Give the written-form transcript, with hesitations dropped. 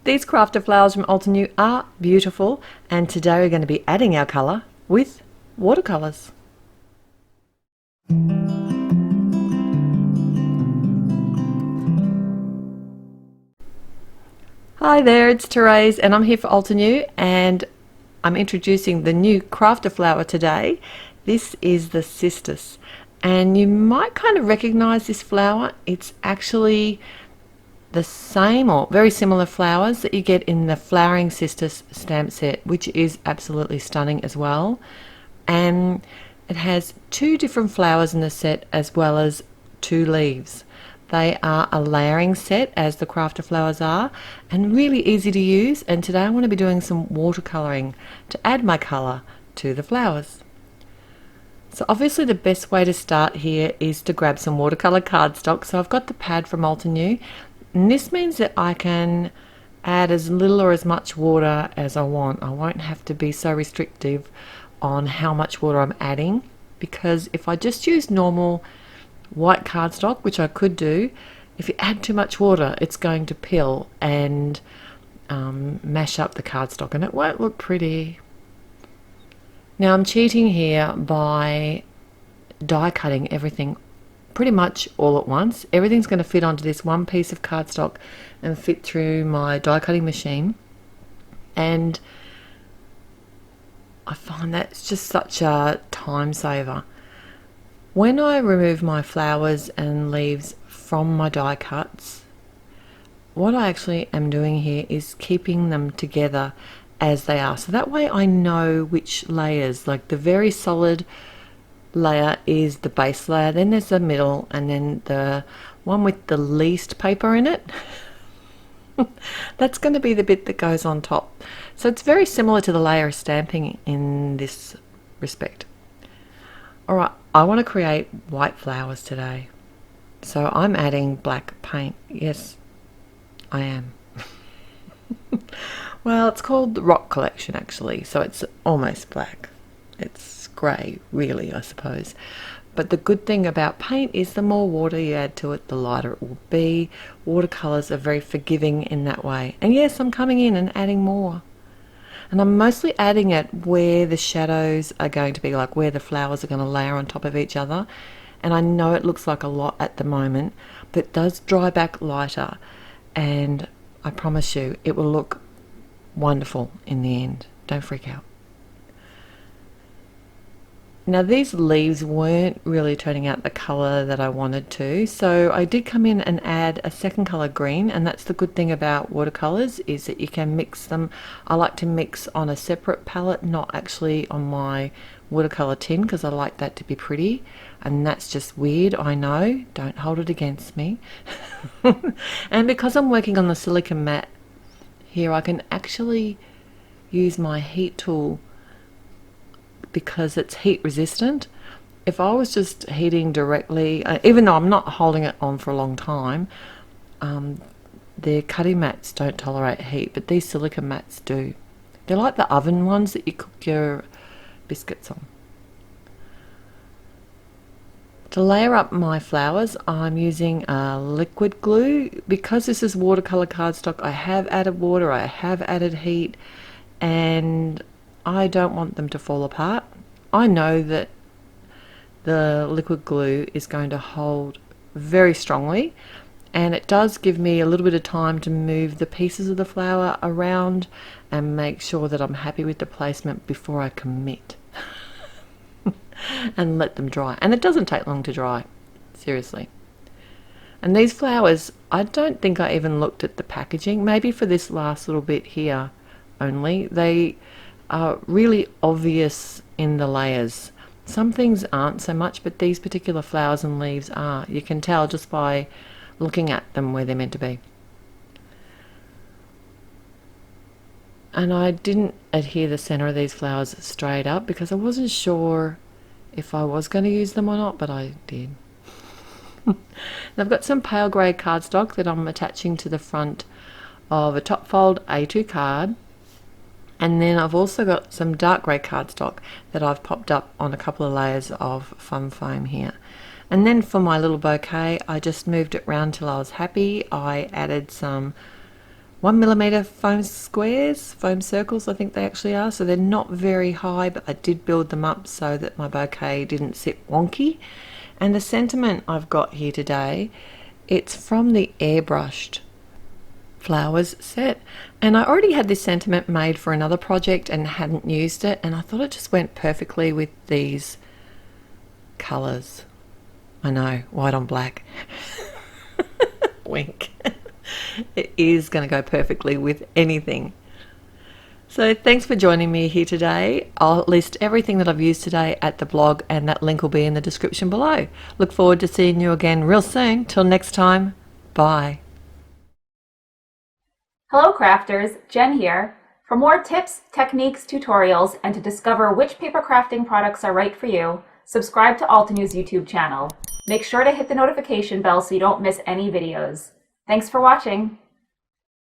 These crafted flowers from Alta New are beautiful, and today we're going to be adding our colour with watercolours. Hi there, it's Therese and I'm here for Alta New, and I'm introducing the new crafted flower today. This is the Cistus, and you might kind of recognise this flower. It's actually the same or very similar flowers that you get in the Flowering Cistus stamp set, which is absolutely stunning as well. And it has two different flowers in the set as well as two leaves. They are a layering set, as the crafted flowers are, and really easy to use. And today I want to be doing some watercolouring to add my colour to the flowers. So obviously the best way to start here is to grab some watercolour cardstock. So I've got the pad from Alta New, and this means that I can add as little or as much water as I want. I won't have to be so restrictive on how much water I'm adding, because if I just use normal white cardstock, which I could do, if you add too much water it's going to pill and mash up the cardstock and it won't look pretty. Now I'm cheating here by die cutting everything pretty much all at once. Everything's going to fit onto this one piece of cardstock and fit through my die cutting machine, and I find that's just such a time saver. When I remove my flowers and leaves from my die cuts, what I actually am doing here is keeping them together as they are, so that way I know which layers, like the very solid layer is the base layer, then there's the middle, and then the one with the least paper in it that's going to be the bit that goes on top. So it's very similar to the layer stamping in this respect. Alright, I want to create white flowers today, so I'm adding black paint. Yes, I am. Well, it's called the Rock Collection actually, so it's almost black. It's grey really, I suppose. But the good thing about paint is the more water you add to it, the lighter it will be. Watercolours are very forgiving in that way. And yes, I'm coming in and adding more. And I'm mostly adding it where the shadows are going to be, like where the flowers are going to layer on top of each other. And I know it looks like a lot at the moment, but it does dry back lighter. And I promise you, it will look wonderful in the end. Don't freak out. Now these leaves weren't really turning out the colour that I wanted to, so I did come in and add a second colour, green, and that's the good thing about watercolours, is that you can mix them. I like to mix on a separate palette, not actually on my watercolour tin, because I like that to be pretty, and that's just weird, I know, don't hold it against me. And because I'm working on the silicone mat here, I can actually use my heat tool because it's heat resistant. If I was just heating directly, even though I'm not holding it on for a long time, their cutting mats don't tolerate heat, but these silicone mats do. They're like the oven ones that you cook your biscuits on. To layer up my flowers, I'm using liquid glue. Because this is watercolor cardstock, I have added water, I have added heat, and I don't want them to fall apart. I know that the liquid glue is going to hold very strongly, and it does give me a little bit of time to move the pieces of the flower around and make sure that I'm happy with the placement before I commit and let them dry. And it doesn't take long to dry, seriously. And these flowers, I don't think I even looked at the packaging, maybe for this last little bit here only. They are really obvious in the layers. Some things aren't so much, but these particular flowers and leaves are. You can tell just by looking at them where they're meant to be. And I didn't adhere the center of these flowers straight up because I wasn't sure if I was going to use them or not, but I did. And I've got some pale grey cardstock that I'm attaching to the front of a top fold A2 card. And then I've also got some dark grey cardstock that I've popped up on a couple of layers of fun foam here. And then for my little bouquet, I just moved it round till I was happy. I added some 1mm foam squares, foam circles I think they actually are, so they're not very high, but I did build them up so that my bouquet didn't sit wonky. And the sentiment I've got here today, it's from the Airbrushed Flowers set, and I already had this sentiment made for another project and hadn't used it, and I thought it just went perfectly with these colours. I know, white on black. Wink. It is going to go perfectly with anything. So thanks for joining me here today. I'll list everything that I've used today at the blog, and that link will be in the description below. Look forward to seeing you again real soon. Till next time, bye. Hello crafters, Jen here. For more tips, techniques, tutorials, and to discover which paper crafting products are right for you, subscribe to Altenews YouTube channel. Make sure to hit the notification bell so you don't miss any videos. Thanks for watching.